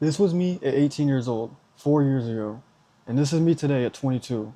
This was me at 18 years old, 4 years ago, and this is me today at 22.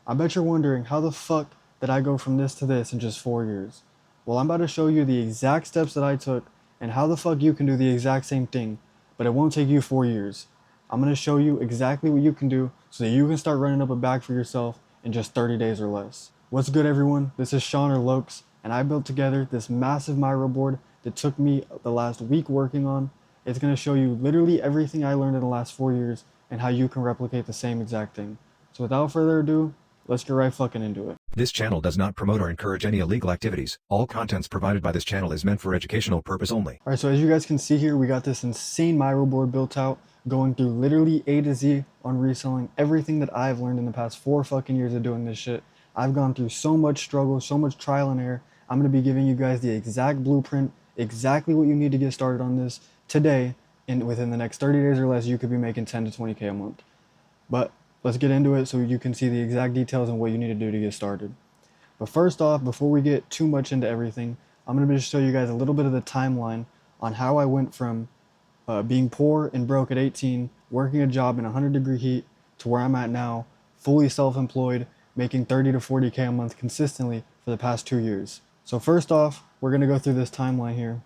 I bet you're wondering how the fuck did I go from this to this in just 4 years? Well, I'm about to show you the exact steps that I took and how the fuck you can do the exact same thing, but it won't take you 4 years. I'm gonna show you exactly what you can do so that you can start running up a bag for yourself in just 30 days or less. What's good, everyone? This is Sean or Lokes, and I built together this massive Miro board that took me the last week working on. It's going to show you literally everything I learned in the last 4 years and how you can replicate the same exact thing. So without further ado, let's get right fucking into it. This channel does not promote or encourage any illegal activities. All contents provided by this channel is meant for educational purpose only. Alright, so as you guys can see here, we got this insane Miro board built out, going through literally A to Z on reselling everything that I've learned in the past 4 fucking years of doing this shit. I've gone through so much struggle, so much trial and error. I'm going to be giving you guys the exact blueprint, exactly what you need to get started on this today, and within the next 30 days or less, you could be making 10 to 20K a month. But let's get into it so you can see the exact details and what you need to do to get started. But first off, before we get too much into everything, I'm going to just show you guys a little bit of the timeline on how I went from being poor and broke at 18, working a job in 100-degree heat, to where I'm at now, fully self-employed, making 30 to 40K a month consistently for the past 2 years. So first off, we're going to go through this timeline here.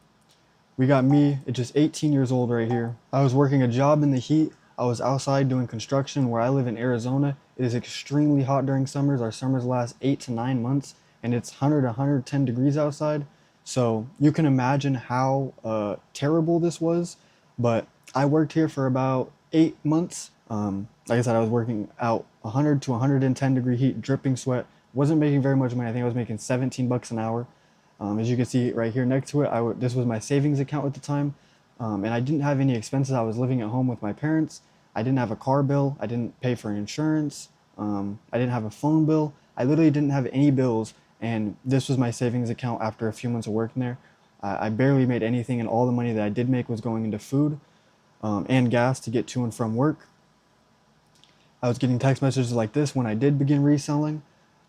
We got me at just 18 years old right here. I was working a job in the heat. I was outside doing construction. Where I live in Arizona, it is extremely hot during summers. Our summers last 8 to 9 months, and it's 100 to 110 degrees outside. So you can imagine how terrible this was. But I worked here for about 8 months. Like I said, I was working out 100 to 110 degree heat, dripping sweat. Wasn't making very much money. I think I was making 17 bucks an hour. As you can see right here next to it, this was my savings account at the time, and I didn't have any expenses. I was living at home with my parents. I didn't have a car bill. I didn't pay for insurance. I didn't have a phone bill. I literally didn't have any bills, and this was my savings account after a few months of working there. I barely made anything, and all the money that I did make was going into food and gas to get to and from work. I was getting text messages like this when I did begin reselling.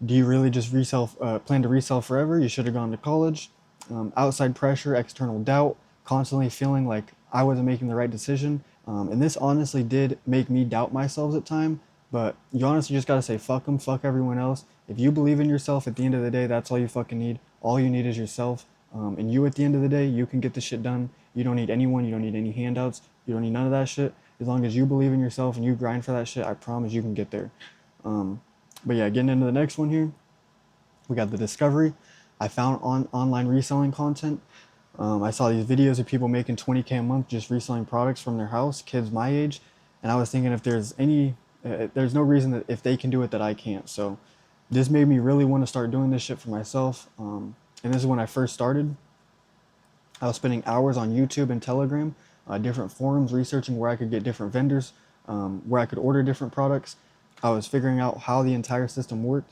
Do you really just plan to resell forever? You should have gone to college. Outside pressure, external doubt, constantly feeling like I wasn't making the right decision. And this honestly did make me doubt myself at time. But you honestly just gotta say, fuck them, fuck everyone else. If you believe in yourself, at the end of the day, that's all you fucking need. All you need is yourself. And you, at the end of the day, you can get the shit done. You don't need anyone. You don't need any handouts. You don't need none of that shit. As long as you believe in yourself and you grind for that shit, I promise you can get there. But yeah, getting into the next one here, we got the discovery. I found online reselling content. I saw these videos of people making 20K a month just reselling products from their house, kids my age, and I was thinking, if there's no reason that if they can do it that I can't. So this made me really want to start doing this shit for myself. And this is when I first started. I was spending hours on YouTube and Telegram, different forums, researching where I could get different vendors, where I could order different products. I was figuring out how the entire system worked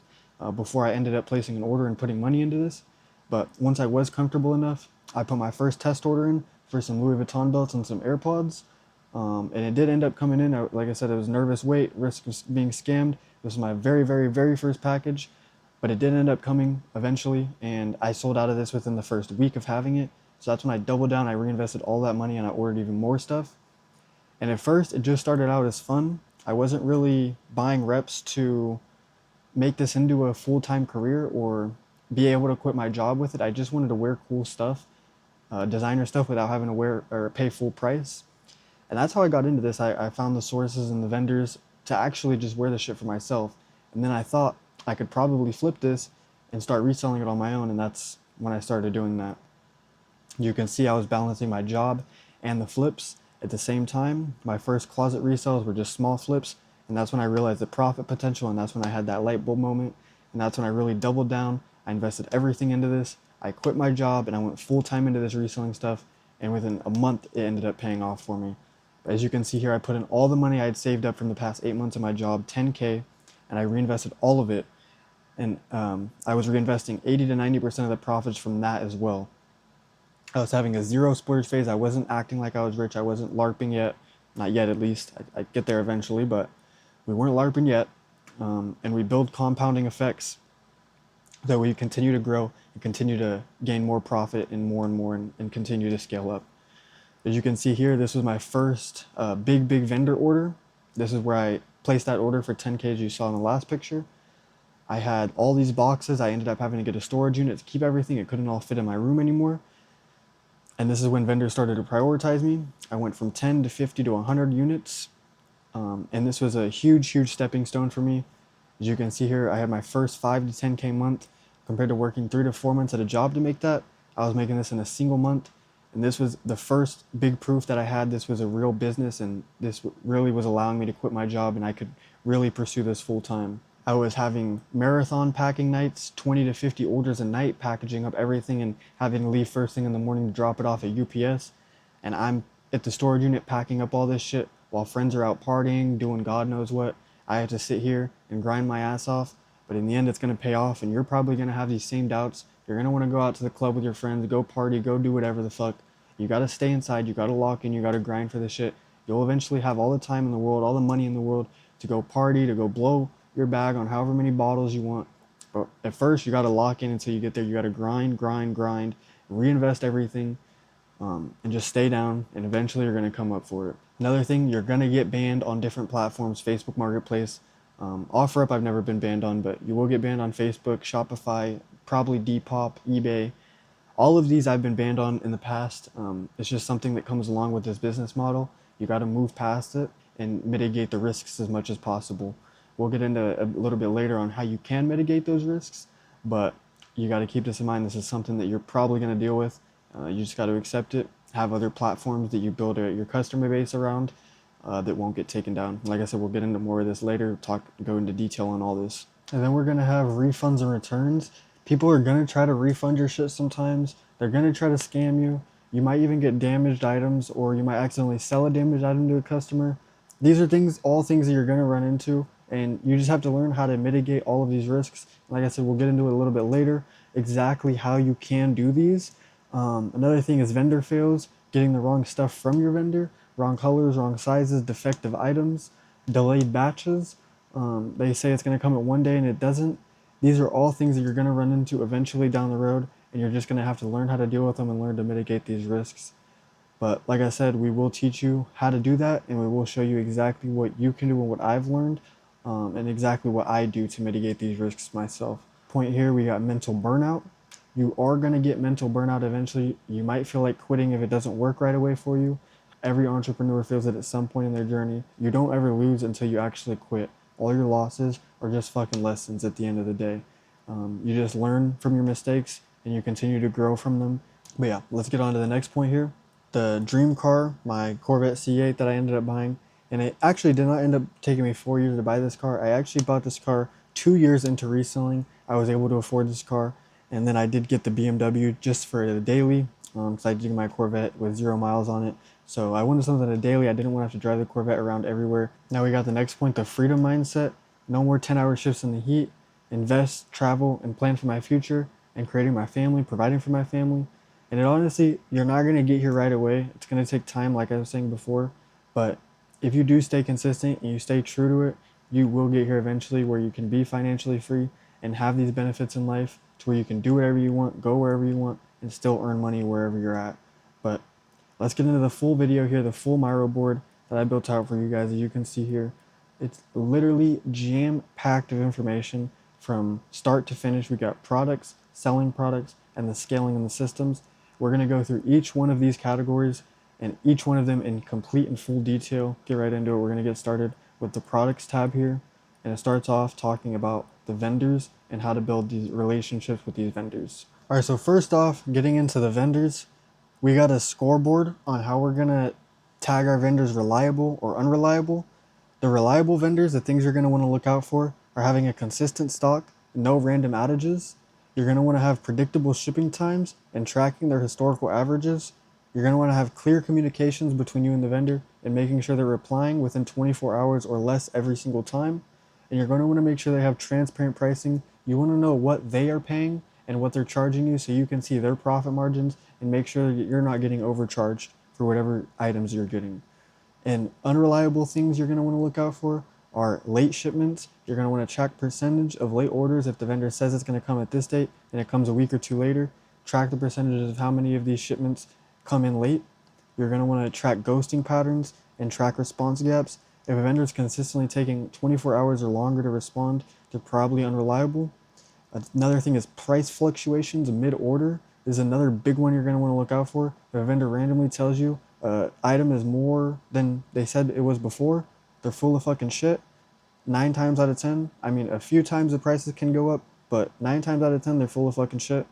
before I ended up placing an order and putting money into this. But once I was comfortable enough, I put my first test order in for some Louis Vuitton belts and some AirPods. And it did end up coming in. Like I said, it was nervous wait, risk of being scammed. This was my very, very, very first package. But it did end up coming eventually, and I sold out of this within the first week of having it. So that's when I doubled down, I reinvested all that money, and I ordered even more stuff. And at first, it just started out as fun. I wasn't really buying reps to make this into a full-time career or be able to quit my job with it. I just wanted to wear cool stuff, designer stuff, without having to wear or pay full price. And that's how I got into this. I found the sources and the vendors to actually just wear the shit for myself. And then I thought I could probably flip this and start reselling it on my own. And that's when I started doing that. You can see I was balancing my job and the flips at the same time. My first closet resales were just small flips. And that's when I realized the profit potential. And that's when I had that light bulb moment. And that's when I really doubled down. I invested everything into this. I quit my job and I went full time into this reselling stuff. And within a month, it ended up paying off for me. As you can see here, I put in all the money I had saved up from the past 8 months of my job, 10K, and I reinvested all of it. And I was reinvesting 80 to 90% of the profits from that as well. I was having a zero splurge phase. I wasn't acting like I was rich. I wasn't LARPing yet. Not yet, at least. I'd get there eventually, but we weren't LARPing yet. And we build compounding effects that we continue to grow and continue to gain more profit and more and continue to scale up. As you can see here, this was my first big vendor order. This is where I placed that order for 10K as you saw in the last picture. I had all these boxes. I ended up having to get a storage unit to keep everything. It couldn't all fit in my room anymore. And this is when vendors started to prioritize me. I went from 10 to 50 to 100 units. And this was a huge stepping stone for me. As you can see here, I had my first 5 to 10K month compared to working 3 to 4 months at a job to make that. I was making this in a single month. And this was the first big proof that I had this was a real business, and this really was allowing me to quit my job and I could really pursue this full time. I was having marathon packing nights, 20 to 50 orders a night, packaging up everything and having to leave first thing in the morning to drop it off at UPS. And I'm at the storage unit packing up all this shit while friends are out partying, doing God knows what. I have to sit here and grind my ass off, but in the end, it's going to pay off, and you're probably going to have these same doubts. You're going to want to go out to the club with your friends, go party, go do whatever the fuck. You got to stay inside, you got to lock in, you got to grind for this shit. You'll eventually have all the time in the world, all the money in the world to go party, to go blow your bag on however many bottles you want. But at first, you got to lock in until you get there. You got to grind, reinvest everything, and just stay down, and eventually you're going to come up for it. Another thing, you're going to get banned on different platforms. Facebook Marketplace, OfferUp I've never been banned on, but you will get banned on Facebook, Shopify, probably Depop, eBay. All of these I've been banned on in the past. It's just something that comes along with this business model. You got to move past it and mitigate the risks as much as possible. We'll get into a little bit later on how you can mitigate those risks, but you got to keep this in mind. This is something that you're probably going to deal with. You just got to accept it. Have other platforms that you build your customer base around that won't get taken down. Like I said, we'll get into more of this later. Go into detail on all this. And then we're gonna have refunds and returns. People are gonna try to refund your shit sometimes. They're gonna try to scam you. You might even get damaged items, or you might accidentally sell a damaged item to a customer. These are all things that you're gonna run into, and you just have to learn how to mitigate all of these risks. Like I said, we'll get into it a little bit later, exactly how you can do these. Another thing is vendor fails, getting the wrong stuff from your vendor, wrong colors, wrong sizes, defective items, delayed batches. They say it's going to come at one day and it doesn't. These are all things that you're going to run into eventually down the road, and you're just going to have to learn how to deal with them and learn to mitigate these risks. But like I said, we will teach you how to do that, and we will show you exactly what you can do and what I've learned, and exactly what I do to mitigate these risks myself. Point here, we got mental burnout. You are going to get mental burnout eventually. You might feel like quitting if it doesn't work right away for you. Every entrepreneur feels it at some point in their journey. You don't ever lose until you actually quit. All your losses are just fucking lessons at the end of the day. You just learn from your mistakes and you continue to grow from them. But yeah, let's get on to the next point here. The dream car, my Corvette C8 that I ended up buying, and it actually did not end up taking me 4 years to buy this car. I actually bought this car 2 years into reselling. I was able to afford this car, and then I did get the BMW just for the daily, because I did my Corvette with 0 miles on it. So I wanted something a daily. I didn't want to have to drive the Corvette around everywhere. Now we got the next point, the freedom mindset. No more 10-hour shifts in the heat. Invest, travel, and plan for my future and creating my family, providing for my family. And it honestly, you're not going to get here right away. It's going to take time, like I was saying before. But if you do stay consistent and you stay true to it, you will get here eventually where you can be financially free and have these benefits in life to where you can do whatever you want, go wherever you want, and still earn money wherever you're at. But let's get into the full video here, the full Miro board that I built out for you guys, as you can see here. It's literally jam-packed of information from start to finish. We got products, selling products, and the scaling and the systems. We're going to go through each one of these categories and each one of them in complete and full detail. Get right into it. We're going to get started with the products tab here. And it starts off talking about the vendors and how to build these relationships with these vendors. All right, so first off, getting into the vendors, we got a scoreboard on how we're going to tag our vendors reliable or unreliable. The reliable vendors, the things you're going to want to look out for, are having a consistent stock, no random outages. You're going to want to have predictable shipping times and tracking their historical averages. You're going to want to have clear communications between you and the vendor and making sure they're replying within 24 hours or less every single time. And you're going to want to make sure they have transparent pricing. You want to know what they are paying and what they're charging you so you can see their profit margins and make sure that you're not getting overcharged for whatever items you're getting. And unreliable things you're going to want to look out for are late shipments. You're going to want to track percentage of late orders. If the vendor says it's going to come at this date and it comes a week or two later, track the percentages of how many of these shipments come in late. You're going to want to track ghosting patterns and track response gaps. If a vendor is consistently taking 24 hours or longer to respond, they're probably unreliable. Another thing is price fluctuations mid-order is another big one you're going to want to look out for. If a vendor randomly tells you item is more than they said it was before, they're full of fucking shit. 9 times out of 10, I mean, a few times the prices can go up, but 9 times out of 10, they're full of fucking shit.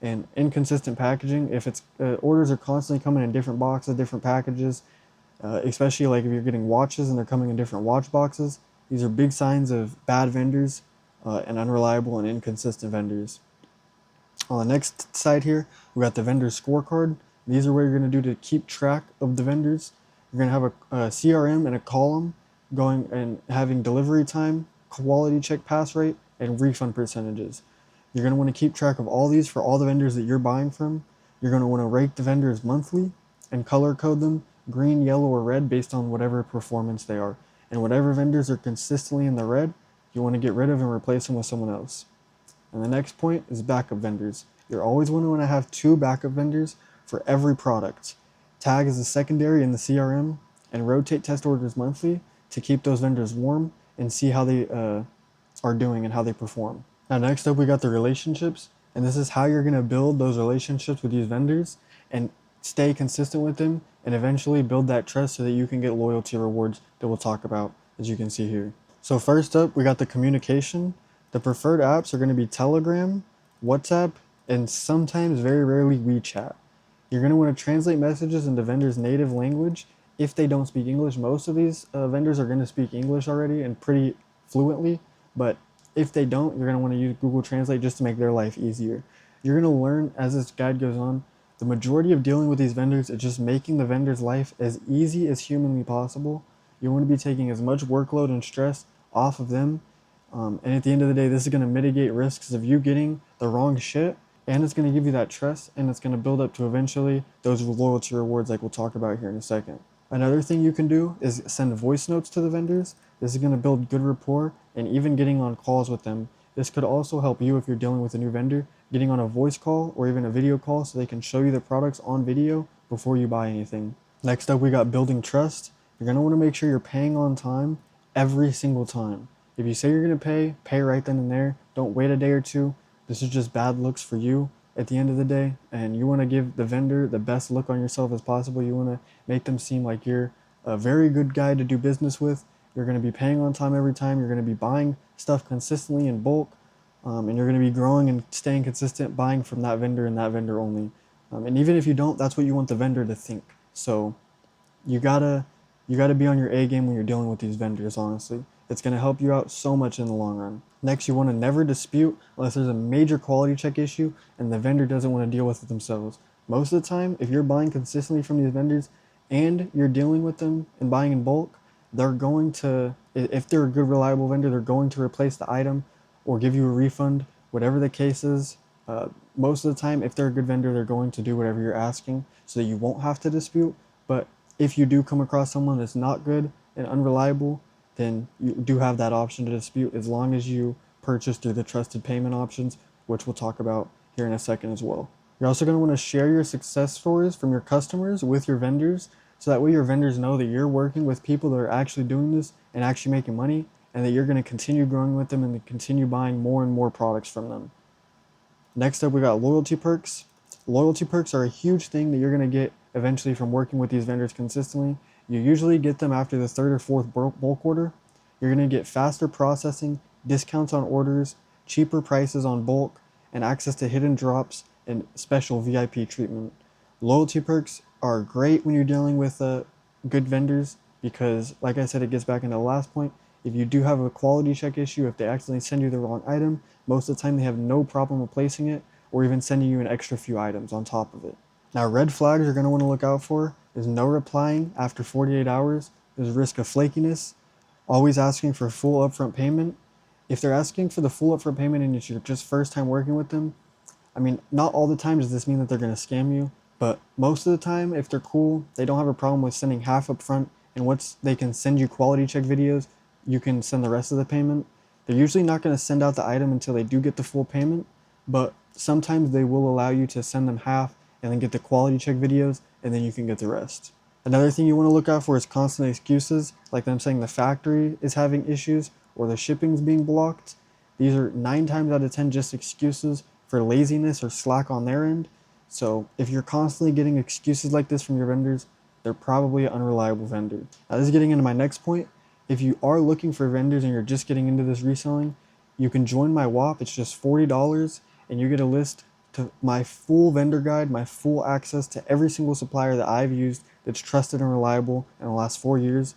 And inconsistent packaging, if it's orders are constantly coming in different boxes, different packages, especially like if you're getting watches and they're coming in different watch boxes, these are big signs of bad vendors and unreliable and inconsistent vendors. On the next side here, we got the vendor scorecard. These are what you're going to do to keep track of the vendors. You're going to have a CRM and a column going and having delivery time, quality check pass rate, and refund percentages. You're going to want to keep track of all these for all the vendors that you're buying from. You're going to want to rate the vendors monthly and color code them green, yellow, or red based on whatever performance they are. And whatever vendors are consistently in the red, you want to get rid of and replace them with someone else. And the next point is backup vendors. You're always going to want to have 2 backup vendors for every product. Tag as a secondary in the CRM and rotate test orders monthly to keep those vendors warm and see how they are doing and how they perform. Now, next up, we got the relationships, and this is how you're going to build those relationships with these vendors and stay consistent with them and eventually build that trust so that you can get loyalty rewards that we'll talk about, as you can see here. So first up, we got the communication. The preferred apps are going to be Telegram, WhatsApp, and sometimes, very rarely, WeChat. You're going to want to translate messages into vendors' native language if they don't speak English. Most of these vendors are going to speak English already and pretty fluently, but if they don't, you're going to want to use Google Translate just to make their life easier. You're going to learn as this guide goes on, the majority of dealing with these vendors is just making the vendor's life as easy as humanly possible. You want to be taking as much workload and stress off of them. And at the end of the day, this is going to mitigate risks of you getting the wrong shit, and it's going to give you that trust, and it's going to build up to eventually those loyalty rewards like we'll talk about here in a second. Another thing you can do is send voice notes to the vendors. This is going to build good rapport and even getting on calls with them. This could also help you if you're dealing with a new vendor, getting on a voice call or even a video call so they can show you the products on video before you buy anything. Next up, we got building trust. You're going to want to make sure you're paying on time every single time. If you say you're going to pay right then and there. Don't wait a day or two. This is just bad looks for you at the end of the day, and you want to give the vendor the best look on yourself as possible. You want to make them seem like you're a very good guy to do business with. You're going to be paying on time every time. You're going to be buying stuff consistently in bulk, and you're going to be growing and staying consistent, buying from that vendor and that vendor only. And even if you don't, that's what you want the vendor to think. So you gotta be on your A game when you're dealing with these vendors, honestly. It's gonna help you out so much in the long run. Next, you wanna never dispute unless there's a major quality check issue and the vendor doesn't want to deal with it themselves. Most of the time, if you're buying consistently from these vendors and you're dealing with them and buying in bulk, they're going to, if they're a good, reliable vendor, they're going to replace the item or give you a refund, whatever the case is. Most of the time, if they're a good vendor, they're going to do whatever you're asking so that you won't have to dispute. But if you do come across someone that's not good and unreliable, then you do have that option to dispute as long as you purchase through the trusted payment options, which we'll talk about here in a second as well. You're also going to want to share your success stories from your customers with your vendors, so that way your vendors know that you're working with people that are actually doing this and actually making money, and that you're going to continue growing with them and continue buying more and more products from them. Next up, we got loyalty perks. Loyalty perks are a huge thing that you're going to get eventually from working with these vendors consistently. You usually get them after the third or fourth bulk order. You're going to get faster processing, discounts on orders, cheaper prices on bulk, and access to hidden drops and special VIP treatment. Loyalty perks are great when you're dealing with good vendors because, like I said, it gets back into the last point. If you do have a quality check issue, if they accidentally send you the wrong item, most of the time they have no problem replacing it or even sending you an extra few items on top of it. Now, red flags you're going to want to look out for is no replying after 48 hours. There's risk of flakiness, always asking for full upfront payment. If they're asking for the full upfront payment and it's your just first time working with them, I mean, not all the time does this mean that they're going to scam you, but most of the time, if they're cool, they don't have a problem with sending half up front, and once they can send you quality check videos, you can send the rest of the payment. They're usually not going to send out the item until they do get the full payment, but sometimes they will allow you to send them half and then get the quality check videos, and then you can get the rest. Another thing you want to look out for is constant excuses, like them saying the factory is having issues or the shipping's being blocked. These are 9 times out of 10 just excuses for laziness or slack on their end. So if you're constantly getting excuses like this from your vendors, they're probably an unreliable vendor. Now, this is getting into my next point. If you are looking for vendors and you're just getting into this reselling, you can join my WAP. It's just $40 and you get a list to my full vendor guide, my full access to every single supplier that I've used that's trusted and reliable in the last 4 years.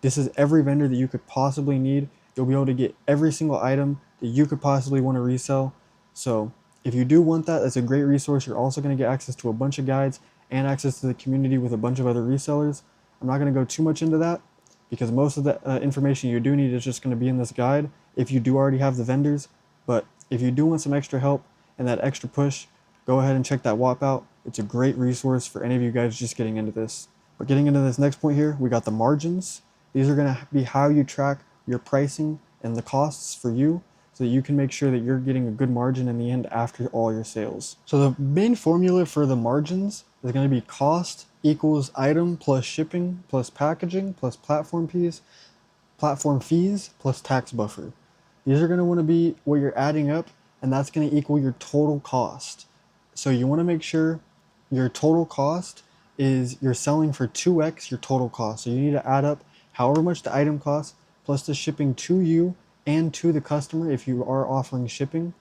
This is every vendor that you could possibly need. You'll be able to get every single item that you could possibly want to resell. So if you do want that, that's a great resource. You're also going to get access to a bunch of guides and access to the community with a bunch of other resellers. I'm not going to go too much into that because most of the information you do need is just going to be in this guide if you do already have the vendors. But if you do want some extra help and that extra push, go ahead and check that WAP out. It's a great resource for any of you guys just getting into this. But getting into this next point here, we got the margins. These are going to be how you track your pricing and the costs for you so that you can make sure that you're getting a good margin in the end after all your sales. So the main formula for the margins is going to be cost equals item plus shipping plus packaging plus platform fees plus tax buffer. These are going to want to be what you're adding up, and that's going to equal your total cost. So you want to make sure your total cost is you're selling for 2x your total cost. So you need to add up however much the item costs plus the shipping to you and to the customer if you are offering shipping,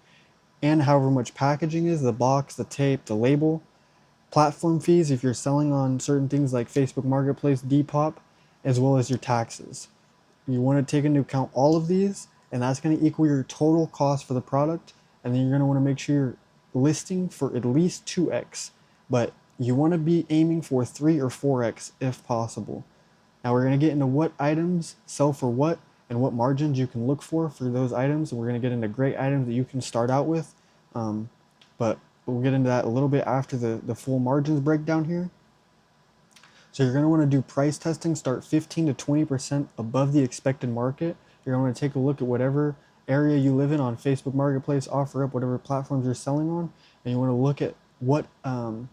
and however much packaging is, the box, the tape, the label, platform fees if you're selling on certain things like Facebook Marketplace, Depop, as well as your taxes. You want to take into account all of these, and that's going to equal your total cost for the product. And then you're going to want to make sure you're listing for at least 2x, but you want to be aiming for 3 or 4x if possible. Now we're going to get into what items sell for what and what margins you can look for those items. And we're going to get into great items that you can start out with. But we'll get into that a little bit after the full margins breakdown here. So you're going to want to do price testing, start 15 to 20% above the expected market. You're going to take a look at whatever area you live in on Facebook Marketplace, offer up whatever platforms you're selling on, and you want to look at what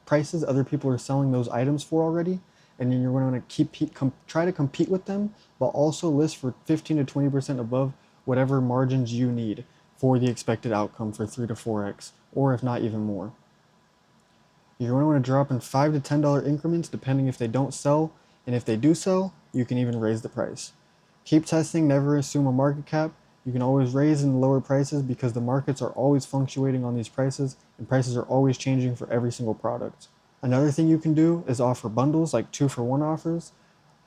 prices other people are selling those items for already, and then you're going to try to compete with them, but also list for 15 to 20% above whatever margins you need for the expected outcome for 3 to 4x, or if not even more. You're going to want to drop in $5 to $10 increments depending if they don't sell, and if they do sell, you can even raise the price. Keep testing, never assume a market cap. You can always raise and lower prices because the markets are always fluctuating on these prices, and prices are always changing for every single product. Another thing you can do is offer bundles like 2-for-1 offers,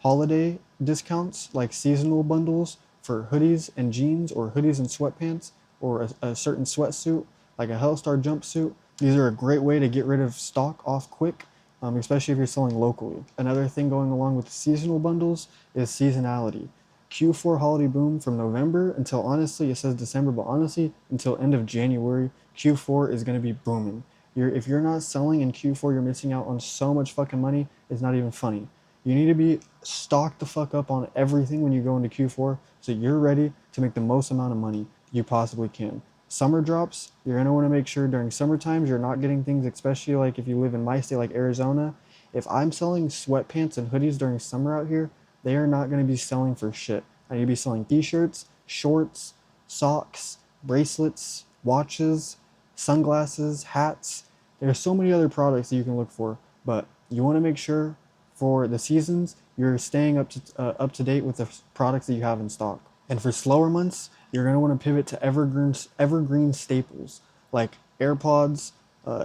holiday discounts like seasonal bundles for hoodies and jeans or hoodies and sweatpants or a certain sweatsuit like a Hellstar jumpsuit. These are a great way to get rid of stock off quick, especially if you're selling locally. Another thing going along with the seasonal bundles is seasonality. Q4 holiday boom from November until, honestly, it says December, but honestly, until end of January, Q4 is going to be booming. If you're not selling in Q4, you're missing out on so much fucking money. It's not even funny. You need to be stocked the fuck up on everything when you go into Q4 so you're ready to make the most amount of money you possibly can. Summer drops, you're going to want to make sure during summer times you're not getting things, especially like if you live in my state like Arizona. If I'm selling sweatpants and hoodies during summer out here, they are not going to be selling for shit. I need to be selling t-shirts, shorts, socks, bracelets, watches, sunglasses, hats. There are so many other products that you can look for, but you want to make sure for the seasons you're staying up to date with the products that you have in stock. And for slower months, you're going to want to pivot to evergreen staples like AirPods,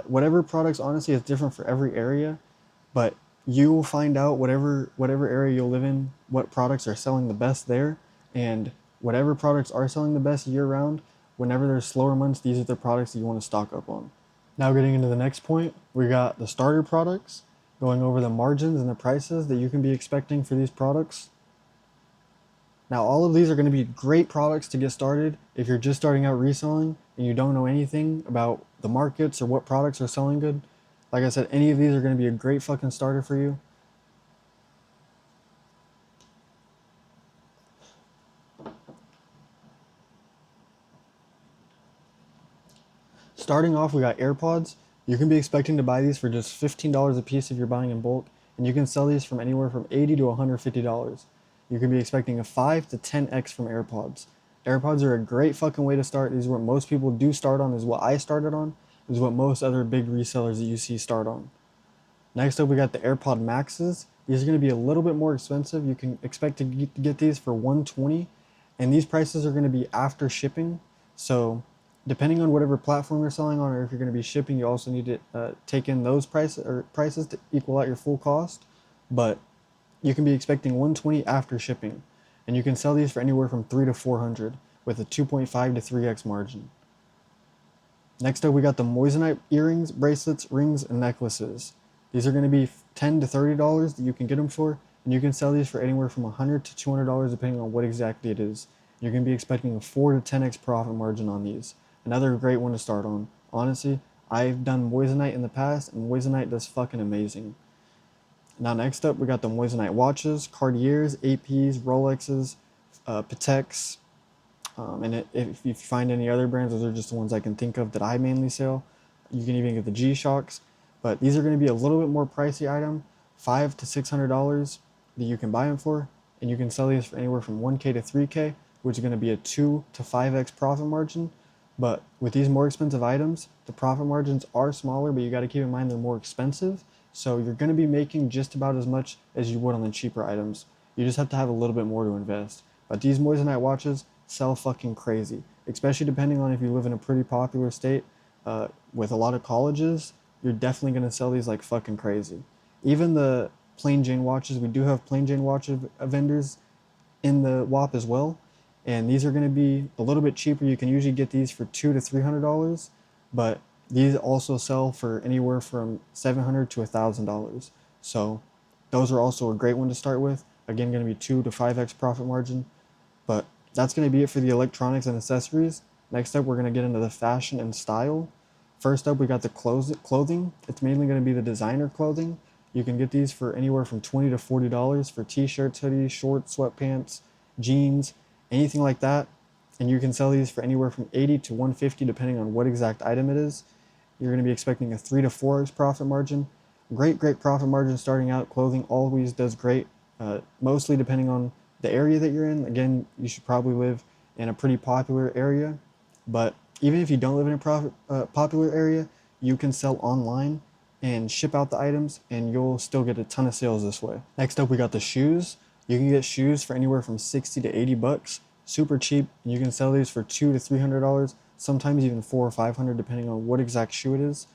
whatever products. Honestly, it's different for every area, but you will find out whatever area you'll live in, what products are selling the best there, and whatever products are selling the best year round. Whenever there's slower months, these are the products that you want to stock up on. Now getting into the next point, we got the starter products, going over the margins and the prices that you can be expecting for these products. Now, all of these are going to be great products to get started if you're just starting out reselling and you don't know anything about the markets or what products are selling good. Like I said, any of these are going to be a great fucking starter for you. Starting off, we got AirPods. You can be expecting to buy these for just $15 a piece if you're buying in bulk, and you can sell these from anywhere from $80 to $150. You can be expecting a 5 to 10x from AirPods. AirPods are a great fucking way to start. These are what most people do start on, is what I started on, is what most other big resellers that you see start on. Next up, we got the AirPod Maxes. These are going to be a little bit more expensive. You can expect to get these for $120, and these prices are going to be after shipping. So, depending on whatever platform you're selling on, or if you're going to be shipping, you also need to take in those prices to equal out your full cost. But you can be expecting 120 after shipping, and you can sell these for anywhere from 3 to 400 with a 2.5 to 3x margin. Next up, we got the moissanite earrings, bracelets, rings, and necklaces. These are going to be $10 to $30 that you can get them for, and you can sell these for anywhere from $100 to $200 depending on what exactly it is. You're going to be expecting a 4 to 10x profit margin on these. Another great one to start on. Honestly, I've done moissanite in the past, and moissanite does fucking amazing. Now, next up, we got the moissanite watches, Cartiers, APs, Rolexes, Pateks, if you find any other brands, those are just the ones I can think of that I mainly sell. You can even get the G-Shocks, but these are going to be a little bit more pricey item, $500 to $600 that you can buy them for, and you can sell these for anywhere from 1K to 3K, which is going to be a 2 to 5x profit margin. But with these more expensive items, the profit margins are smaller, but you got to keep in mind they're more expensive. So you're going to be making just about as much as you would on the cheaper items. You just have to have a little bit more to invest. But these moissanite watches sell fucking crazy, especially depending on if you live in a pretty popular state with a lot of colleges. You're definitely going to sell these like fucking crazy. Even the plain Jane watches, we do have plain Jane watch vendors in the WAP as well, and these are going to be a little bit cheaper. You can usually get these for $200 to $300, but these also sell for anywhere from $700 to $1,000. So those are also a great one to start with. Again, going to be 2 to 5x profit margin. But that's going to be it for the electronics and accessories. Next up, we're going to get into the fashion and style. First up, we got the clothing. It's mainly going to be the designer clothing. You can get these for anywhere from $20 to $40 for t-shirts, hoodies, shorts, sweatpants, jeans, anything like that. And you can sell these for anywhere from 80 to 150 depending on what exact item it is. You're going to be expecting a 3 to 4x profit margin. Great profit margin starting out. Clothing always does great, mostly depending on the area that you're in. Again, you should probably live in a pretty popular area, but even if you don't live in a popular area, you can sell online and ship out the items, and you'll still get a ton of sales this way. Next up, we got the shoes. You can get shoes for anywhere from 60 to 80 bucks, super cheap, and you can sell these for $200 to $300, sometimes even 400 or 500 depending on what exact shoe it is.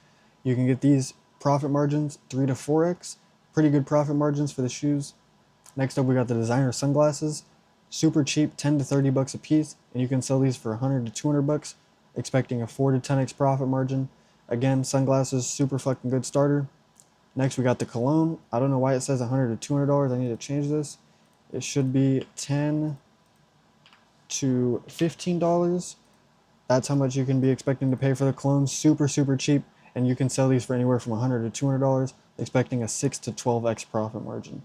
You can get these profit margins 3 to 4x, pretty good profit margins for the shoes. Next up, we got the designer sunglasses, super cheap, 10 to 30 bucks a piece, and you can sell these for 100 to 200 bucks, expecting a 4 to 10x profit margin. Again, sunglasses, super fucking good starter. Next, we got the cologne. I don't know why it says 100 to $200. I need to change this. It should be 10 to $15. That's how much you can be expecting to pay for the cologne. Super cheap, and you can sell these for anywhere from 100 to $200, expecting a 6 to 12x profit margin.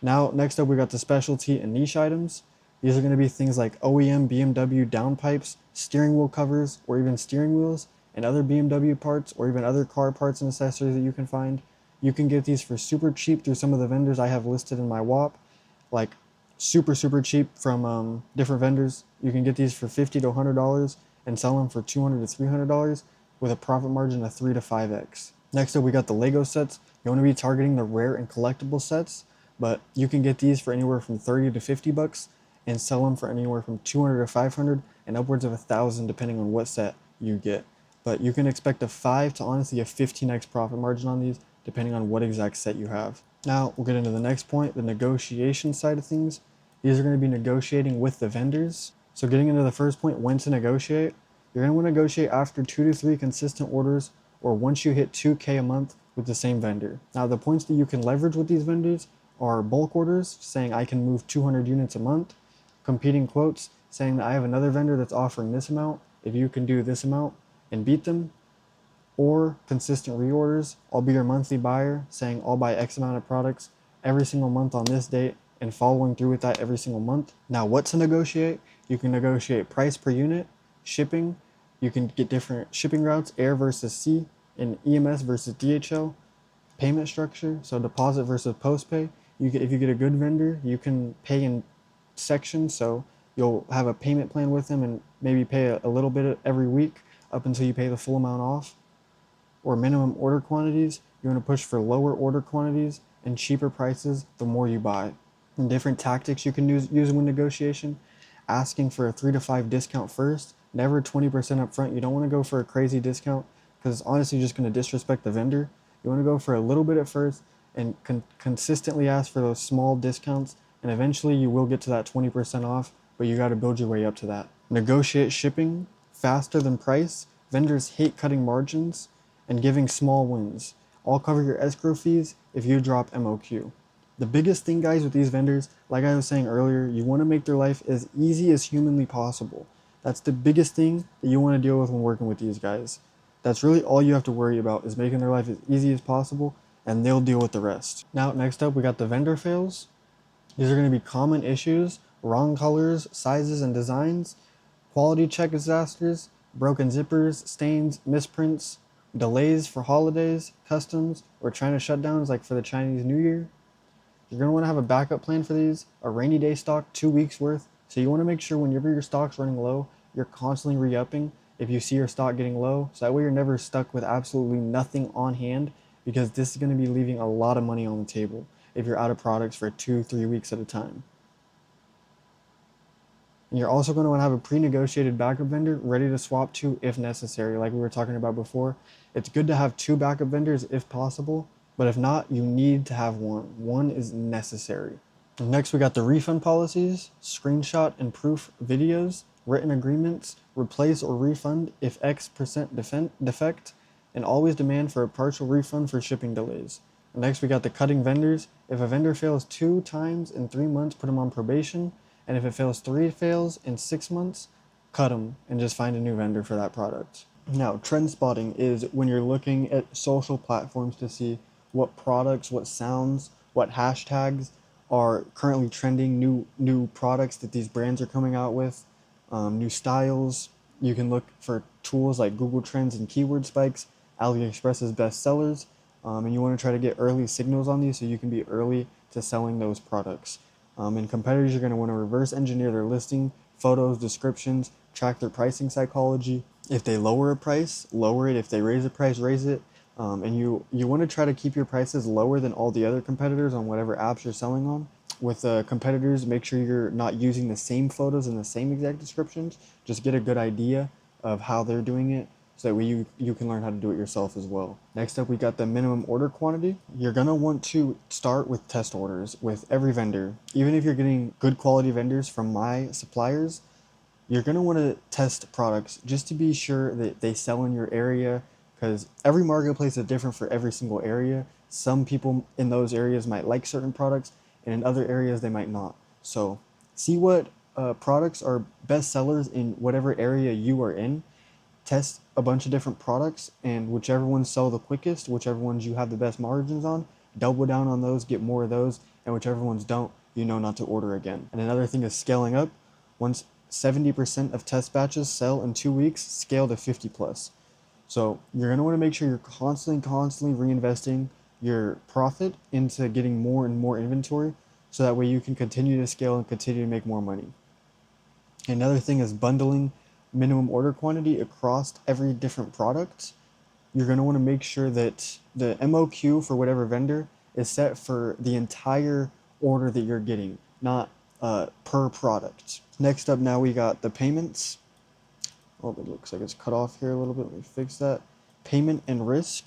Now, next up, we got the specialty and niche items. These are going to be things like OEM BMW downpipes, steering wheel covers, or even steering wheels, and other BMW parts, or even other car parts and accessories that you can find. You can get these for super cheap through some of the vendors I have listed in my WAP, like super cheap from different vendors. You can get these for $50 to $100 and sell them for $200 to $300 with a profit margin of 3 to 5x. Next up, we got the Lego sets. You want to be targeting the rare and collectible sets, but you can get these for anywhere from 30 to 50 bucks and sell them for anywhere from 200 to 500 and upwards of 1,000 depending on what set you get. But you can expect a 5 to honestly a 15x profit margin on these depending on what exact set you have. Now we'll get into the next point, the negotiation side of things. These are going to be negotiating with the vendors. So getting into the first point, when to negotiate, you're going to want to negotiate after 2 to 3 consistent orders or once you hit 2K a month with the same vendor. Now the points that you can leverage with these vendors are bulk orders, saying I can move 200 units a month, competing quotes, saying that I have another vendor that's offering this amount, if you can do this amount and beat them, or consistent reorders, I'll be your monthly buyer, saying I'll buy X amount of products every single month on this date and following through with that every single month. Now, what to negotiate? You can negotiate price per unit, shipping, you can get different shipping routes, air versus sea, in EMS versus DHL payment structure, so deposit versus post pay. If you get a good vendor, you can pay in sections. So you'll have a payment plan with them and maybe pay a little bit every week up until you pay the full amount off. Or minimum order quantities, you want to push for lower order quantities and cheaper prices the more you buy. And different tactics you can use when negotiation, asking for a 3 to 5 discount first, never 20% up front. You don't want to go for a crazy discount because it's honestly just going to disrespect the vendor. You want to go for a little bit at first and consistently ask for those small discounts, and eventually you will get to that 20% off, but you got to build your way up to that. Negotiate shipping faster than price. Vendors hate cutting margins and giving small wins. I'll cover your escrow fees if you drop MOQ. The biggest thing, guys, with these vendors, like I was saying earlier, you want to make their life as easy as humanly possible. That's the biggest thing that you want to deal with when working with these guys. That's really all you have to worry about, is making their life as easy as possible, and they'll deal with the rest. Now, next up, we got the vendor fails. These are going to be common issues: wrong colors, sizes, and designs, quality check disasters, broken zippers, stains, misprints, delays for holidays, customs, or China shutdowns like for the Chinese New Year. You're going to want to have a backup plan for these, a rainy day stock, 2 weeks worth. So you want to make sure whenever your stock's running low, you're constantly re-upping if you see your stock getting low. So that way you're never stuck with absolutely nothing on hand, because this is going to be leaving a lot of money on the table if you're out of products for 2-3 weeks at a time. And you're also going to want to have a pre-negotiated backup vendor ready to swap to if necessary. Like we were talking about before, it's good to have 2 backup vendors if possible, but if not, you need to have one. One is necessary. And next, we got the refund policies, screenshot and proof videos, written agreements, replace or refund if X% defect, and always demand for a partial refund for shipping delays. And next, we got the cutting vendors. If a vendor fails 2 times in 3 months, put them on probation. And if it fails 3 fails in 6 months, cut them and just find a new vendor for that product. Now, trend spotting is when you're looking at social platforms to see what products, what sounds, what hashtags are currently trending, new products that these brands are coming out with, new styles. You can look for tools like Google Trends and keyword spikes, AliExpress's best sellers, and you want to try to get early signals on these so you can be early to selling those products. And competitors are going to want to reverse engineer their listing, photos, descriptions, track their pricing psychology. If they lower a price, lower it. If they raise a price, raise it. And you want to try to keep your prices lower than all the other competitors on whatever apps you're selling on. With competitors, make sure you're not using the same photos and the same exact descriptions. Just get a good idea of how they're doing it, so that way you can learn how to do it yourself as well. Next up, we got the minimum order quantity. You're gonna want to start with test orders with every vendor. Even if you're getting good quality vendors from my suppliers, you're going to want to test products just to be sure that they sell in your area, because every marketplace is different for every single area. Some people in those areas might like certain products, and in other areas they might not. So see what products are best sellers in whatever area you are in. Test a bunch of different products, and whichever ones sell the quickest, whichever ones you have the best margins on, double down on those, get more of those, and whichever ones don't, you know not to order again. And another thing is scaling up. Once 70% of test batches sell in 2 weeks, scale to 50 plus. So you're going to want to make sure you're constantly reinvesting your profit into getting more and more inventory, so that way you can continue to scale and continue to make more money. Another thing is bundling minimum order quantity across every different product. You're going to want to make sure that the MOQ for whatever vendor is set for the entire order that you're getting, not per product. Next up, now we got the payments. Oh, it looks like it's cut off here a little bit. Let me fix that. Payment and risk.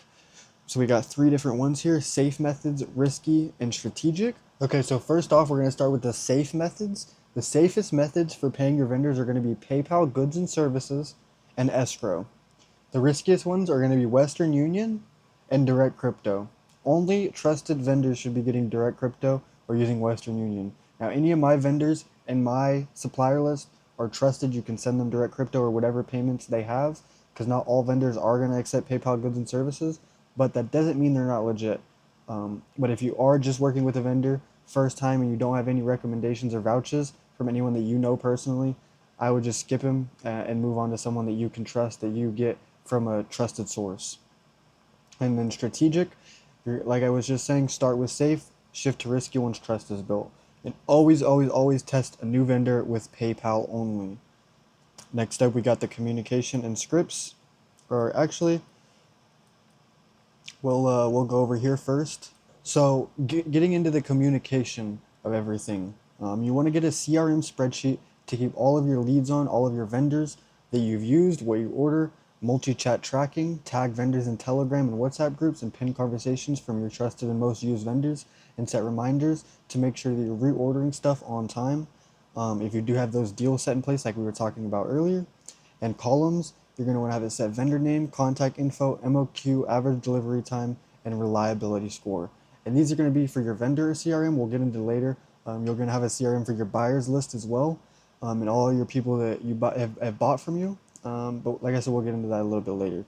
So we got 3 different ones here: safe methods, risky, and strategic. Okay, so first off, we're going to start with the safe methods. The safest methods for paying your vendors are going to be PayPal goods and services and escrow. The riskiest ones are going to be Western Union and direct crypto. Only trusted vendors should be getting direct crypto or using Western Union. Now, any of my vendors in my supplier list are trusted. You can send them direct crypto or whatever payments they have, because not all vendors are going to accept PayPal goods and services, but that doesn't mean they're not legit. But if you are just working with a vendor first time and you don't have any recommendations or vouchers from anyone that you know personally, I would just skip him and move on to someone that you can trust, that you get from a trusted source. And then strategic, like I was just saying, start with safe, shift to risky once trust is built. And always, always, always test a new vendor with PayPal only. Next up, we got the communication and scripts. Or actually, we'll go over here first. So getting into the communication of everything, you want to get a CRM spreadsheet to keep all of your leads on, all of your vendors that you've used, what you order, multi-chat tracking, tag vendors in Telegram and WhatsApp groups, and pin conversations from your trusted and most used vendors, and set reminders to make sure that you're reordering stuff on time. If you do have those deals set in place, like we were talking about earlier, and columns, you're going to want to have it set vendor name, contact info, MOQ, average delivery time, and reliability score. And these are going to be for your vendor CRM. We'll get into later. You're going to have a CRM for your buyers list as well, and all your people that you have bought from you. But like I said, we'll get into that a little bit later.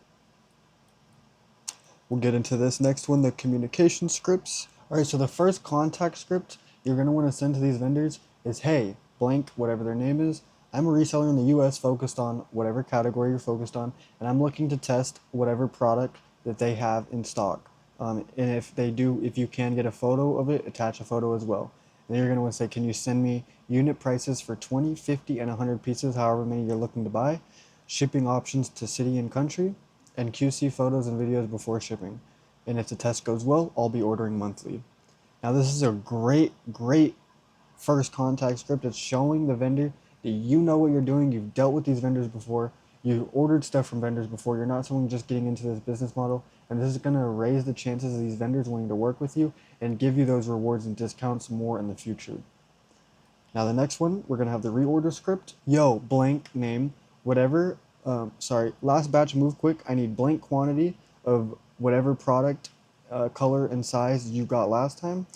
We'll get into this next one, the communication scripts. All right, so the first contact script you're going to want to send to these vendors is, hey, blank, whatever their name is. I'm a reseller in the US focused on whatever category you're focused on, and I'm looking to test whatever product that they have in stock. And if they do, if you can get a photo of it, attach a photo as well. And then you're going to want to say, can you send me unit prices for 20, 50, and 100 pieces, however many you're looking to buy, shipping options to city and country, and QC photos and videos before shipping. And if the test goes well, I'll be ordering monthly. Now, this is a great, great first contact script. It's showing the vendor that you know what you're doing. You've dealt with these vendors before. You've ordered stuff from vendors before. You're not someone just getting into this business model. And this is going to raise the chances of these vendors wanting to work with you and give you those rewards and discounts more in the future. Now, the next one, we're going to have the reorder script. Yo, blank name, whatever. Last batch move quick. I need blank quantity of whatever product, color, and size you got last time.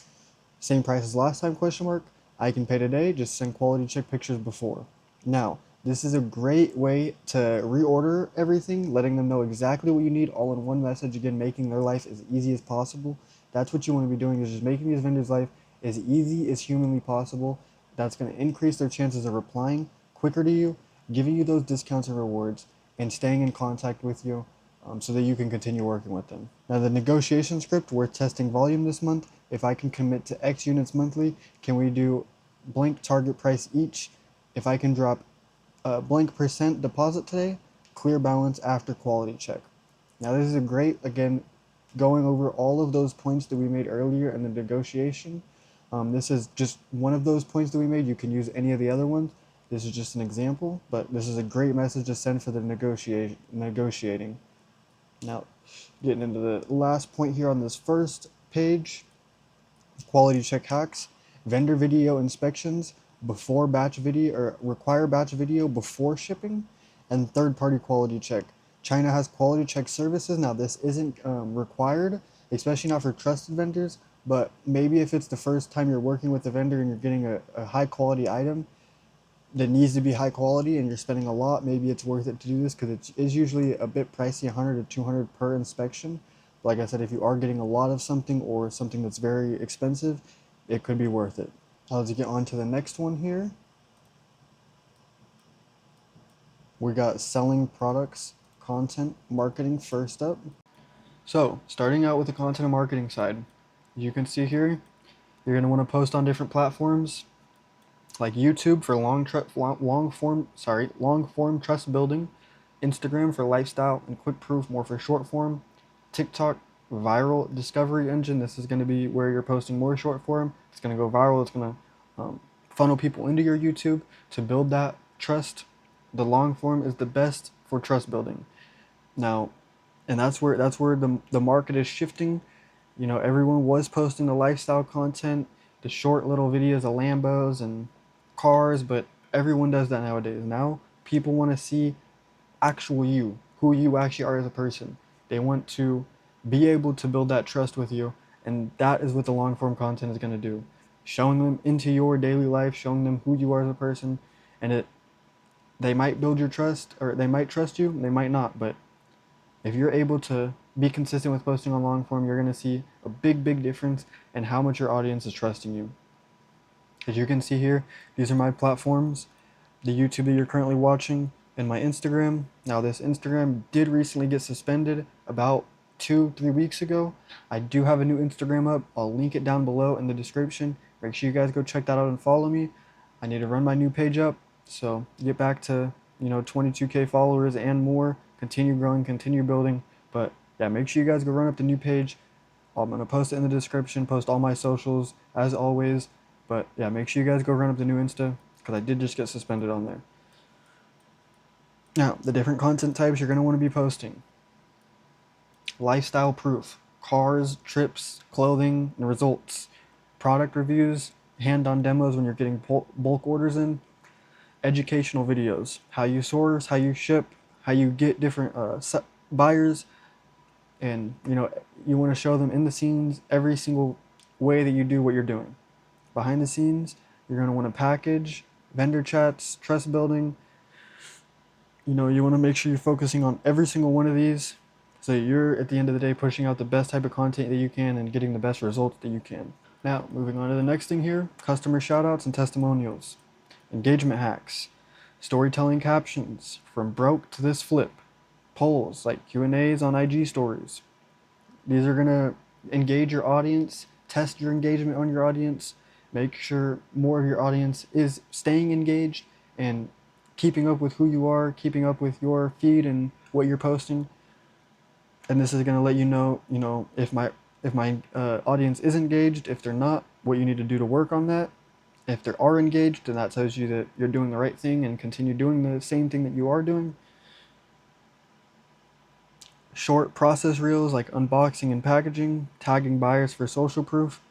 Same price as last time, question mark. I can pay today, just send quality check pictures before. Now, this is a great way to reorder everything, letting them know exactly what you need all in one message, again, making their life as easy as possible. That's what you want to be doing, is just making these vendors' life as easy as humanly possible. That's going to increase their chances of replying quicker to you, giving you those discounts and rewards, and staying in contact with you so that you can continue working with them. Now, the negotiation script, we're testing volume this month. If I can commit to X units monthly, can we do blank target price each? If I can drop blank percent deposit today, clear balance after quality check. Now, this is a great, again, going over all of those points that we made earlier in the negotiation. This is just one of those points that we made. You can use any of the other ones. This is just an example, but this is a great message to send for the negotiating. Now, getting into the last point here on this first page, quality check hacks, vendor video inspections before batch video, or require batch video before shipping, and third-party quality check. China has quality check services. Now, this isn't required, especially not for trusted vendors, but maybe if it's the first time you're working with a vendor and you're getting a high quality item that needs to be high quality and you're spending a lot, maybe it's worth it to do this, because it is usually a bit pricey, 100 to 200 per inspection. But like I said, if you are getting a lot of something or something that's very expensive, it could be worth it. Now let's get on to the next one here. We got selling products, content, marketing first up. So starting out with the content and marketing side, you can see here, you're going to want to post on different platforms like YouTube for long form trust building, Instagram for lifestyle and quick proof more for short form, TikTok viral discovery engine. This is going to be where you're posting more short form. It's going to go viral. It's going to funnel people into your YouTube to build that trust. The long form is the best for trust building. Now, and that's where the market is shifting. You know, everyone was posting the lifestyle content, the short little videos of Lambos and cars, but everyone does that nowadays. Now people want to see actual you, who you actually are as a person. They want to be able to build that trust with you, and that is what the long form content is going to do. Showing them into your daily life, showing them who you are as a person, and they might build your trust, or they might trust you, they might not, but if you're able to be consistent with posting on long form, you're going to see a big, big difference in how much your audience is trusting you. As you can see here, these are my platforms, the YouTube that you're currently watching, and my Instagram. Now, this Instagram did recently get suspended about 2-3 weeks ago. I do have a new Instagram up. I'll link it down below in the description. Make sure you guys go check that out and follow me. I need to run my new page up, so get back to 22K followers and more. Continue growing, continue building. But yeah, make sure you guys go run up the new page. I'm gonna post it in the description. Post all my socials as always. But yeah, make sure you guys go run up the new Insta because I did just get suspended on there. Now, the different content types you're going to want to be posting: lifestyle proof, cars, trips, clothing, and results, product reviews, hand on demos when you're getting bulk orders in, educational videos, how you source, how you ship, how you get different buyers, and you want to show them in the scenes every single way that you do what you're doing. Behind the scenes, you're going to want to package, vendor chats, trust building. You want to make sure you're focusing on every single one of these so you're at the end of the day pushing out the best type of content that you can and getting the best results that you can. Now, moving on to the next thing here: customer shoutouts and testimonials, engagement hacks, storytelling captions from broke to this flip, polls like Q&As on IG stories. These are going to engage your audience, test your engagement on your audience, make sure more of your audience is staying engaged and keeping up with who you are, keeping up with your feed and what you're posting. And this is going to let if my audience is engaged, if they're not, what you need to do to work on that. If they are engaged, then that tells you that you're doing the right thing and continue doing the same thing that you are doing. Short process reels like unboxing and packaging, tagging buyers for social proof,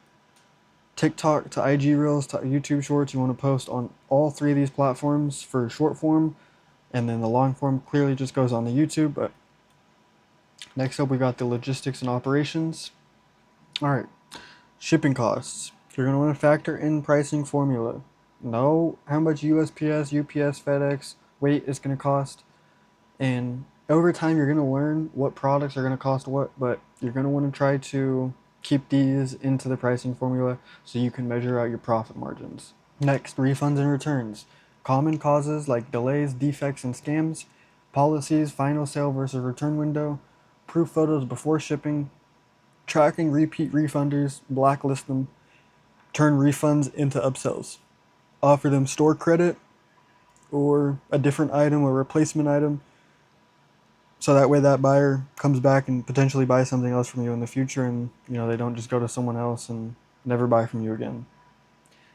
TikTok to IG reels to YouTube shorts. You want to post on all three of these platforms for short form, and then the long form clearly just goes on the YouTube. But next up, we got the logistics and operations. All right, shipping costs. You're going to want to factor in pricing formula. Know how much USPS, UPS, FedEx weight is going to cost. And over time, you're going to learn what products are going to cost what, but you're going to want to try to keep these into the pricing formula so you can measure out your profit margins. Next, refunds and returns. Common causes like delays, defects, and scams. Policies, final sale versus return window. Proof photos before shipping. Tracking repeat refunders, blacklist them. Turn refunds into upsells. Offer them store credit or a different item or replacement item, so that way that buyer comes back and potentially buys something else from you in the future, and they don't just go to someone else and never buy from you again.